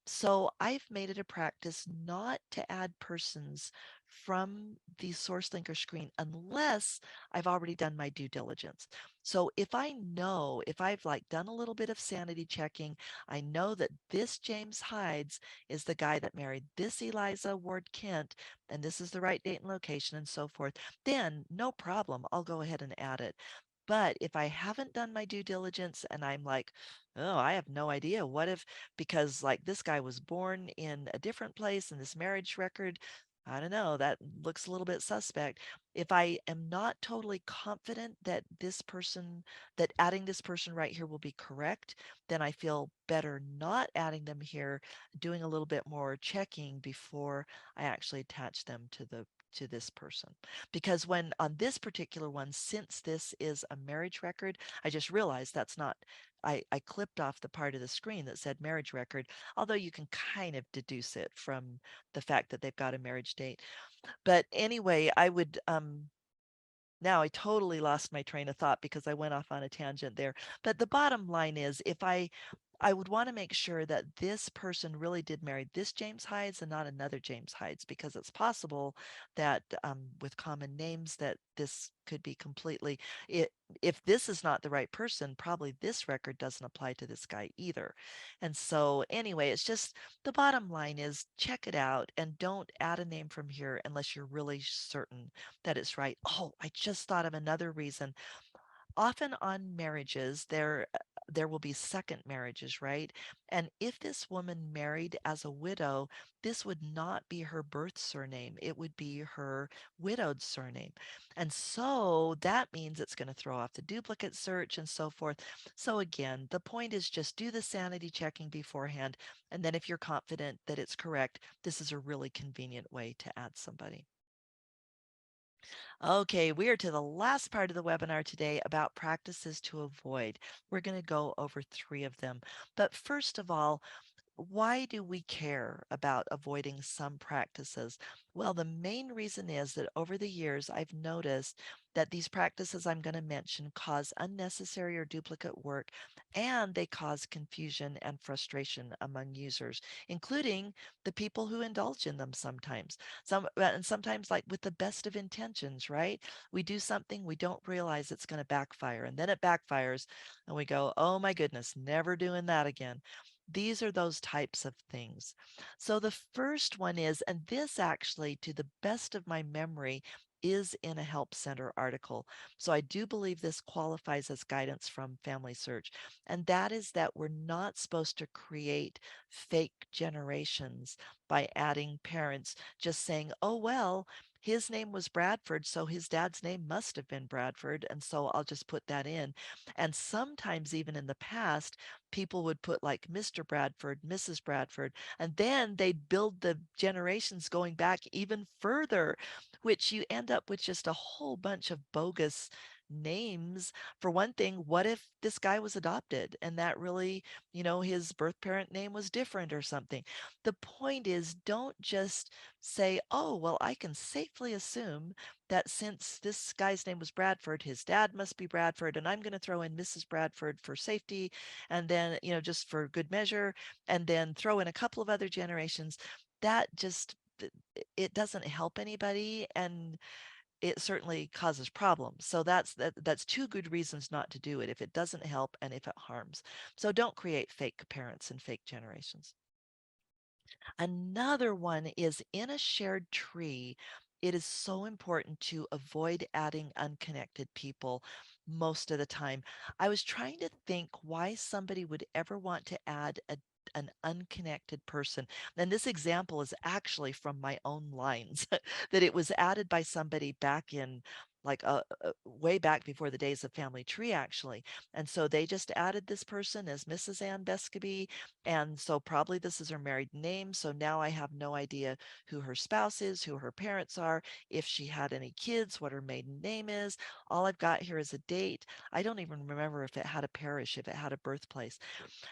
So I've made it a practice not to add persons from the source linker screen unless I've already done my due diligence. So if I know, if I've like done a little bit of sanity checking, I know that this James Hides is the guy that married this Eliza Ward Kent, and this is the right date and location and so forth, then no problem. I'll go ahead and add it. But if I haven't done my due diligence and I'm like, oh, I have no idea. What if, because like this guy was born in a different place and this marriage record, I don't know, that looks a little bit suspect. If I am not totally confident that this person, that adding this person right here will be correct, then I feel better not adding them here, doing a little bit more checking before I actually attach them to this person. Because when on this particular one, since this is a marriage record, I just realized that's not, I clipped off the part of the screen that said marriage record, although you can kind of deduce it from the fact that they've got a marriage date. But anyway, I would now I totally lost my train of thought because I went off on a tangent there. But the bottom line is if I would want to make sure that this person really did marry this James Hides and not another James Hides, because it's possible that with common names that this could be completely it. If this is not the right person, probably this record doesn't apply to this guy either. And so anyway, it's just the bottom line is check it out and don't add a name from here unless you're really certain that it's right. Oh, I just thought of another reason. Often on marriages, there will be second marriages, right? And if this woman married as a widow, this would not be her birth surname. It would be her widowed surname. And so that means it's going to throw off the duplicate search and so forth. So again, the point is just do the sanity checking beforehand. And then if you're confident that it's correct, this is a really convenient way to add somebody. Okay, we are to the last part of the webinar today about practices to avoid. We're going to go over 3 of them. But first of all, why do we care about avoiding some practices? Well, the main reason is that over the years, I've noticed that these practices I'm going to mention cause unnecessary or duplicate work, and they cause confusion and frustration among users, including the people who indulge in them sometimes. And sometimes like with the best of intentions, right? We do something, we don't realize it's going to backfire, and then it backfires, and we go, oh my goodness, never doing that again. These are those types of things. So the first one is, and this actually, to the best of my memory, is in a Help Center article. So I do believe this qualifies as guidance from Family Search. And that is that we're not supposed to create fake generations by adding parents, just saying, oh, well, his name was Bradford, so his dad's name must have been Bradford. And so I'll just put that in. And sometimes, even in the past, people would put like Mr. Bradford, Mrs. Bradford, and then they'd build the generations going back even further, which you end up with just a whole bunch of bogus names. For one thing, what if this guy was adopted and that really, his birth parent name was different or something? The point is, don't just say, oh, well, I can safely assume that since this guy's name was Bradford, his dad must be Bradford, and I'm going to throw in Mrs. Bradford for safety, and then, just for good measure, and then throw in a couple of other generations. That just, it doesn't help anybody, and it certainly causes problems. So that's 2 good reasons not to do it, if it doesn't help and if it harms. So don't create fake parents and fake generations. Another one is in a shared tree. It is so important to avoid adding unconnected people most of the time. I was trying to think why somebody would ever want to add a an unconnected person. And this example is actually from my own lines that it was added by somebody back in like way back before the days of Family Tree, actually. And so they just added this person as Mrs. Ann Bescaby. And so probably this is her married name. So now I have no idea who her spouse is, who her parents are, if she had any kids, what her maiden name is. All I've got here is a date. I don't even remember if it had a parish, if it had a birthplace.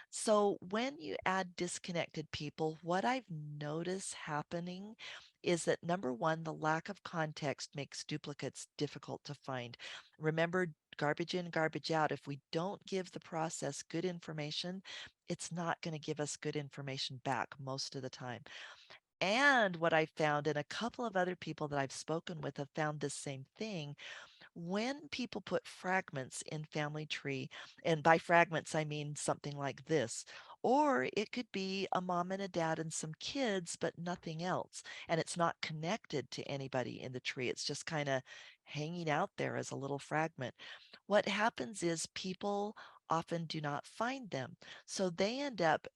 So when you add disconnected people, what I've noticed happening is that number one, the lack of context makes duplicates difficult to find. Remember, garbage in, garbage out. If we don't give the process good information, it's not going to give us good information back most of the time. And what I found, and a couple of other people that I've spoken with have found this same thing, when people put fragments in family tree, and by fragments I mean something like this, or it could be a mom and a dad and some kids but nothing else, and it's not connected to anybody in the tree, it's just kind of hanging out there as a little fragment. What happens is people often do not find them, so they end up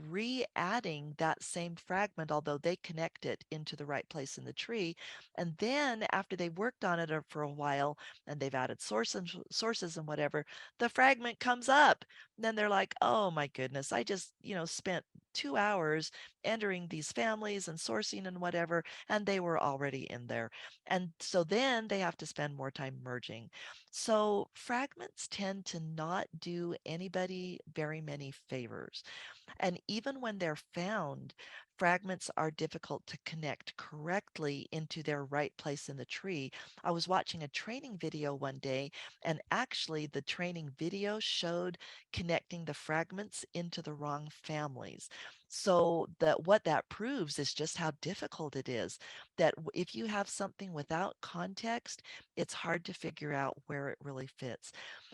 re-adding that same fragment, although they connect it into the right place in the tree. And then after they worked on it for a while and they've added sources and whatever, the fragment comes up. And then they're like, oh my goodness, I just, spent 2 hours entering these families and sourcing and whatever, and they were already in there. And so then they have to spend more time merging. So fragments tend to not do anybody very many favors. And even when they're found, fragments are difficult to connect correctly into their right place in the tree. I was watching a training video one day, and actually, the training video showed connecting the fragments into the wrong families. So that what that proves is just how difficult it is. That if you have something without context, it's hard to figure out where it really fits.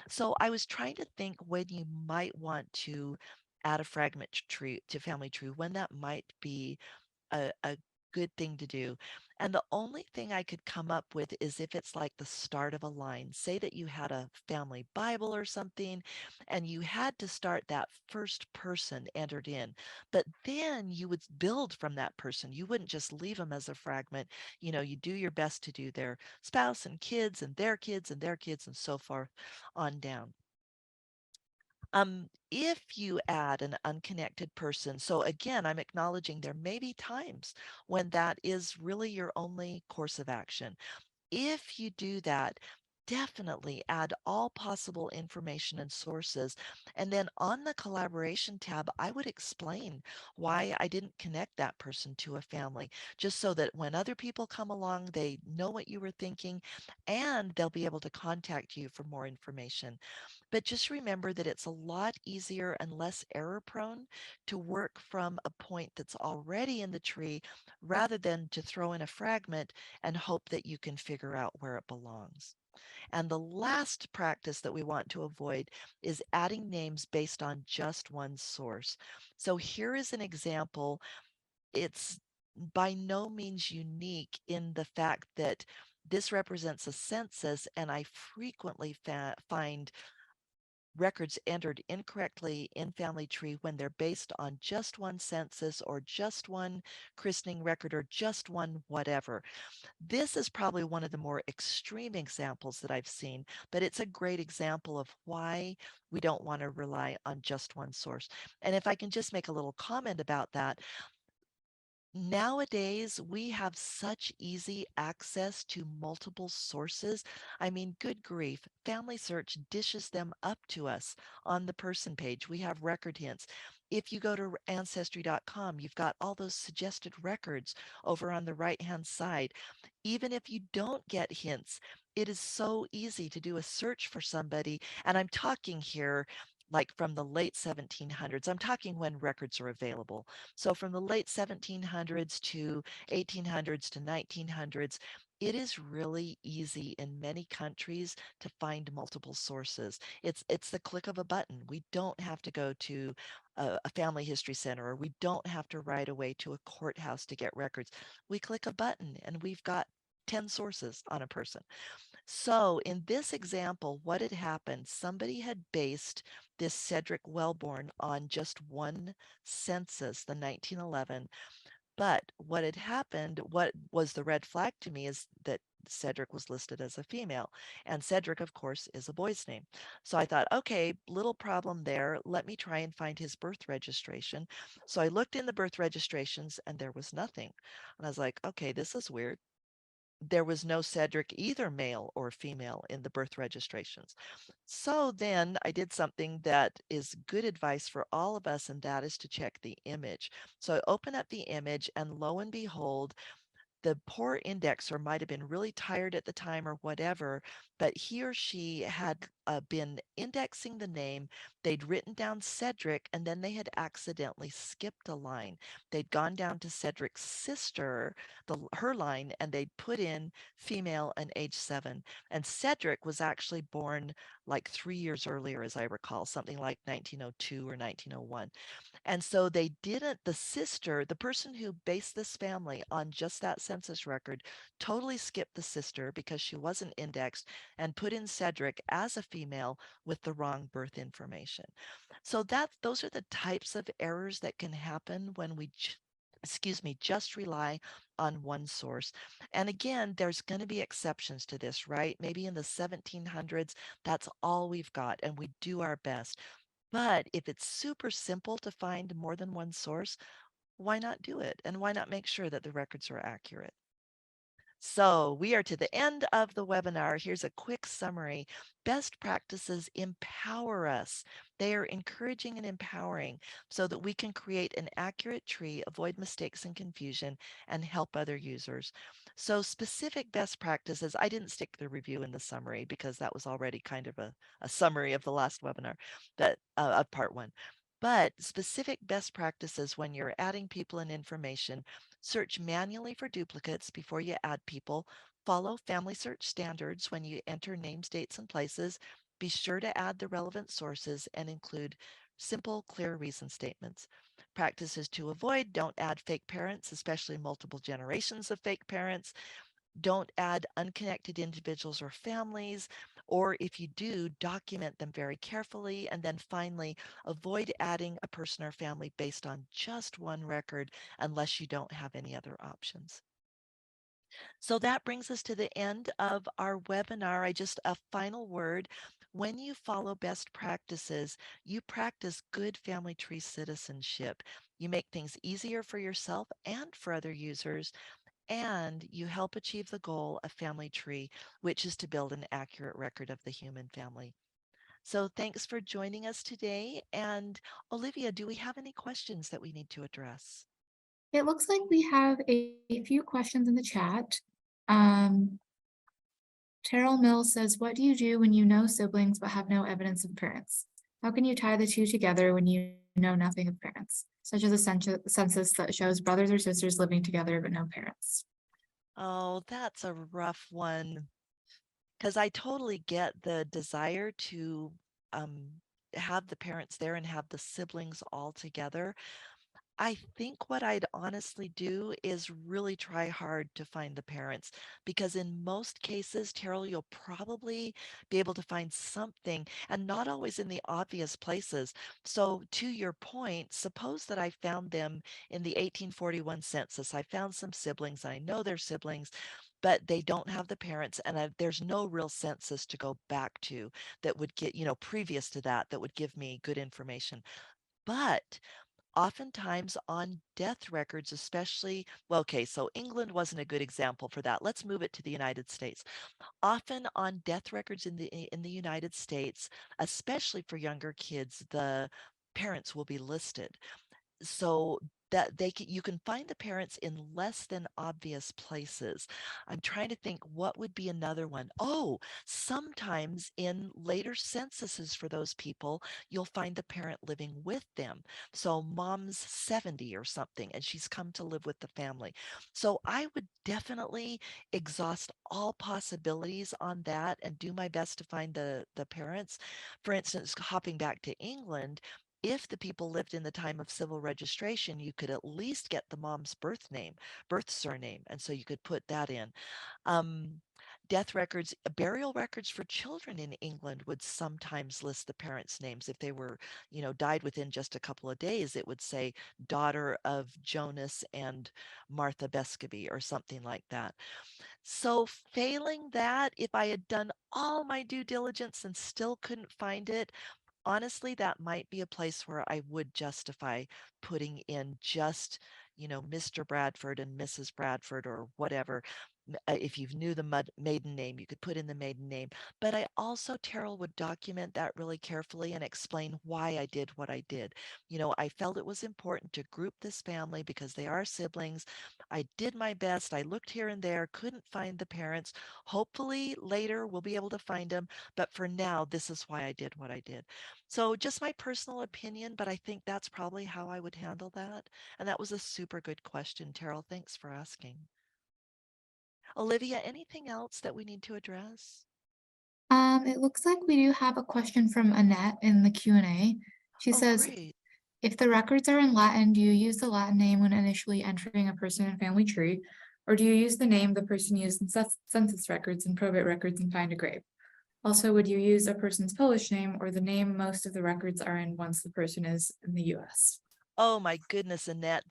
So I was trying to think when you might want to add a fragment tree to family tree, when that might be a good thing to do. And the only thing I could come up with is if it's like the start of a line. Say that you had a family Bible or something, and you had to start that first person entered in, but then you would build from that person. You wouldn't just leave them as a fragment. You do your best to do their spouse and kids and their kids and their kids and so forth on down. If you add an unconnected person, so again, I'm acknowledging there may be times when that is really your only course of action. If you do that, definitely add all possible information and sources. And then on the collaboration tab, I would explain why I didn't connect that person to a family, just so that when other people come along, they know what you were thinking and they'll be able to contact you for more information. But just remember that it's a lot easier and less error prone to work from a point that's already in the tree rather than to throw in a fragment and hope that you can figure out where it belongs. And the last practice that we want to avoid is adding names based on just one source. So here is an example. It's by no means unique in the fact that this represents a census, and I frequently find records entered incorrectly in family tree when they're based on just one census or just one christening record or just one whatever. This is probably one of the more extreme examples that I've seen, but it's a great example of why we don't want to rely on just one source. And if I can just make a little comment about that, nowadays, we have such easy access to multiple sources. I mean, good grief, FamilySearch dishes them up to us on the person page. We have record hints. If you go to ancestry.com, you've got all those suggested records over on the right-hand side. Even if you don't get hints, it is so easy to do a search for somebody. And I'm talking here like from the late 1700s. I'm talking when records are available. So from the late 1700s to 1800s to 1900s, it is really easy in many countries to find multiple sources. It's the click of a button. We don't have to go to a family history center, or we don't have to ride away to a courthouse to get records. We click a button and we've got 10 sources on a person. So in this example, what had happened, somebody had based this Cedric Wellborn on just one census, the 1911. But what had happened, what was the red flag to me is that Cedric was listed as a female. And Cedric, of course, is a boy's name. So I thought, okay, little problem there. Let me try and find his birth registration. So I looked in the birth registrations and there was nothing. And I was like, okay, this is weird. There was no Cedric, either male or female, in the birth registrations. So then I did something that is good advice for all of us, and that is to check the image. So I open up the image, and lo and behold, the poor indexer might have been really tired at the time or whatever, but he or she had been indexing the name. They'd written down Cedric, and then they had accidentally skipped a line. They'd gone down to Cedric's sister, her line, and they'd put in female and age 7. And Cedric was actually born like 3 years earlier, as I recall, something like 1902 or 1901. And so they didn't, the sister, the person who based this family on just that census record, totally skipped the sister because she wasn't indexed and put in Cedric as a female with the wrong birth information. So those are the types of errors that can happen when we excuse me, just rely on one source. And again, there's going to be exceptions to this, right? Maybe in the 1700s, that's all we've got, and we do our best. But if it's super simple to find more than one source, why not do it? And why not make sure that the records are accurate? So we are to the end of the webinar. Here's a quick summary. Best practices empower us. They are encouraging and empowering so that we can create an accurate tree, avoid mistakes and confusion, and help other users. So specific best practices, I didn't stick the review in the summary because that was already kind of a summary of the last webinar, that of part 1. But specific best practices when you're adding people and information: search manually for duplicates before you add people. Follow FamilySearch standards when you enter names, dates, and places. Be sure to add the relevant sources and include simple, clear reason statements. Practices to avoid: don't add fake parents, especially multiple generations of fake parents. Don't add unconnected individuals or families, or if you do, document them very carefully. And then finally, avoid adding a person or family based on just one record unless you don't have any other options. So that brings us to the end of our webinar. A final word. When you follow best practices, you practice good family tree citizenship. You make things easier for yourself and for other users, and you help achieve the goal of Family Tree, which is to build an accurate record of the human family. So thanks for joining us today. And Olivia, do we have any questions that we need to address? It looks like we have a few questions in the chat. Um, Terrell Mills says, what do you do when you know siblings but have no evidence of parents? How can you tie the two together when you know nothing of parents, such as a census that shows brothers or sisters living together but no parents? Oh, that's a rough one, because I totally get the desire to um, have the parents there and have the siblings all together. I think what I'd honestly do is really try hard to find the parents, because in most cases, Terrell, you'll probably be able to find something, and not always in the obvious places. So to your point, suppose that I found them in the 1841 census. I found some siblings. I know they're siblings, but they don't have the parents, and there's no real census to go back to that would get, previous to that, that would give me good information. But oftentimes on death records, especially, well, okay, so England wasn't a good example for that. Let's move it to the United States. Often on death records in the United States, especially for younger kids, the parents will be listed, so that you can find the parents in less than obvious places. I'm trying to think what would be another one. Oh, sometimes in later censuses for those people, you'll find the parent living with them. So mom's 70 or something, and she's come to live with the family. So I would definitely exhaust all possibilities on that and do my best to find the parents. For instance, hopping back to England, if the people lived in the time of civil registration, you could at least get the mom's birth name, birth surname, and so you could put that in. Um, death records, burial records for children in England would sometimes list the parents' names. If they were, died within just a couple of days, it would say daughter of Jonas and Martha Bescaby or something like that. So, failing that, if I had done all my due diligence and still couldn't find it, honestly, that might be a place where I would justify putting in just, Mr. Bradford and Mrs. Bradford or whatever. If you knew the maiden name, you could put in the maiden name. But I also, Terrell, would document that really carefully and explain why I did what I did. I felt it was important to group this family because they are siblings. I did my best. I looked here and there, couldn't find the parents. Hopefully later we'll be able to find them. But for now, this is why I did what I did. So just my personal opinion, but I think that's probably how I would handle that. And that was a super good question, Terrell. Thanks for asking. Olivia, anything else that we need to address? It looks like we do have a question from Annette in the Q&A. She Oh, says, great. if the records are in Latin, do you use the Latin name when initially entering a person in family tree? Or do you use the name the person used in census records and probate records and find a grave? Also, would you use a person's Polish name or the name most of the records are in once the person is in the US? Oh my goodness, Annette,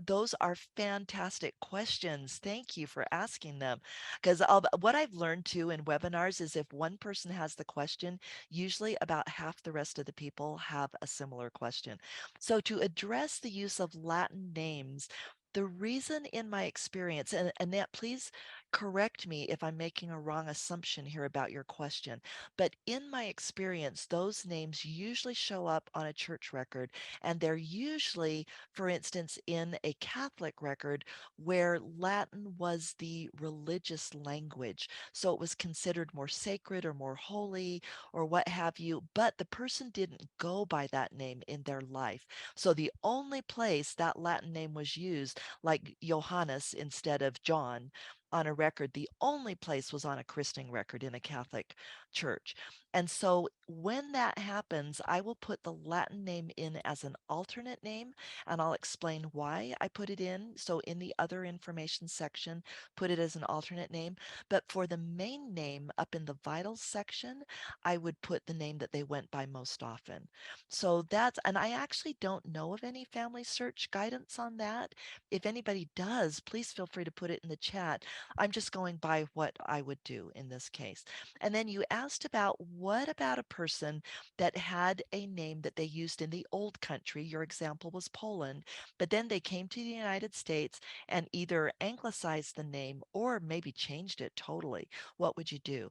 those are fantastic questions. Thank you for asking them. Because what I've learned too in webinars is if one person has the question, usually about half the rest of the people have a similar question. So to address the use of Latin names, the reason in my experience, and Annette, please correct me if I'm making a wrong assumption here about your question, but in my experience, those names usually show up on a church record and they're usually, for instance, in a Catholic record where Latin was the religious language. So it was considered more sacred or more holy or what have you, but the person didn't go by that name in their life. So the only place that Latin name was used, like Johannes instead of John, on a record, the only place was on a christening record in a Catholic church. And so when that happens, I will put the Latin name in as an alternate name, and I'll explain why I put it in. So in the other information section, put it as an alternate name. But for the main name up in the vitals section, I would put the name that they went by most often. So and I actually don't know of any family search guidance on that. If anybody does, please feel free to put it in the chat. I'm just going by what I would do in this case. And then you asked about what about a person that had a name that they used in the old country? Your example was Poland, but then they came to the United States and either anglicized the name or maybe changed it totally. What would you do?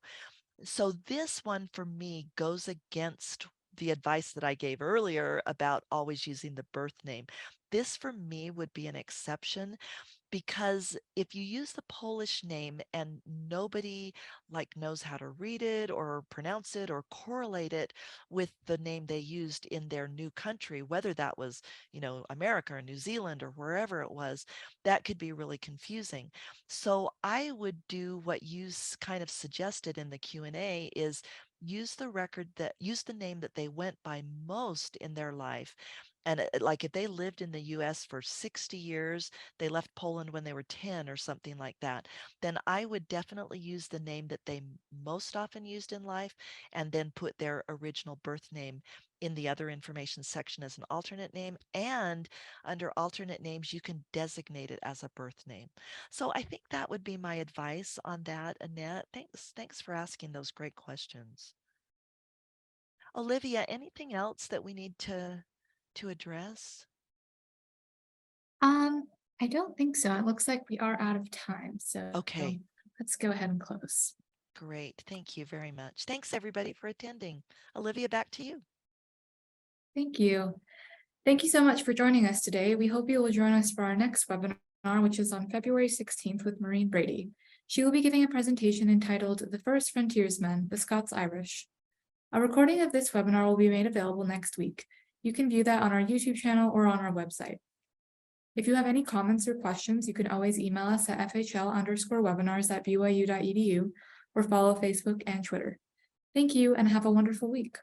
So this one for me goes against the advice that I gave earlier about always using the birth name. This for me would be an exception because if you use the Polish name and nobody like knows how to read it or pronounce it or correlate it with the name they used in their new country, whether that was, America or New Zealand or wherever it was, that could be really confusing. So I would do what you kind of suggested in the Q&A is use the name that they went by most in their life. And like if they lived in the US for 60 years, they left Poland when they were 10 or something like that, then I would definitely use the name that they most often used in life and then put their original birth name in the other information section as an alternate name. And under alternate names, you can designate it as a birth name. So I think that would be my advice on that, Annette. Thanks for asking those great questions. Olivia, anything else that we need to address? Um, I don't think so. It looks like we are out of time, so Okay, let's go ahead and close. great. Thank you very much. Thanks everybody for attending. Olivia, back to you. Thank you. Thank you so much for joining us today. We hope you will join us for our next webinar, which is on February 16th with Maureen Brady. She will be giving a presentation entitled The First Frontiersmen, the Scots-Irish. A recording of this webinar will be made available next week. You can view that on our YouTube channel or on our website. If you have any comments or questions, you can always email us at fhl_webinars@byu.edu or follow Facebook and Twitter. Thank you and have a wonderful week.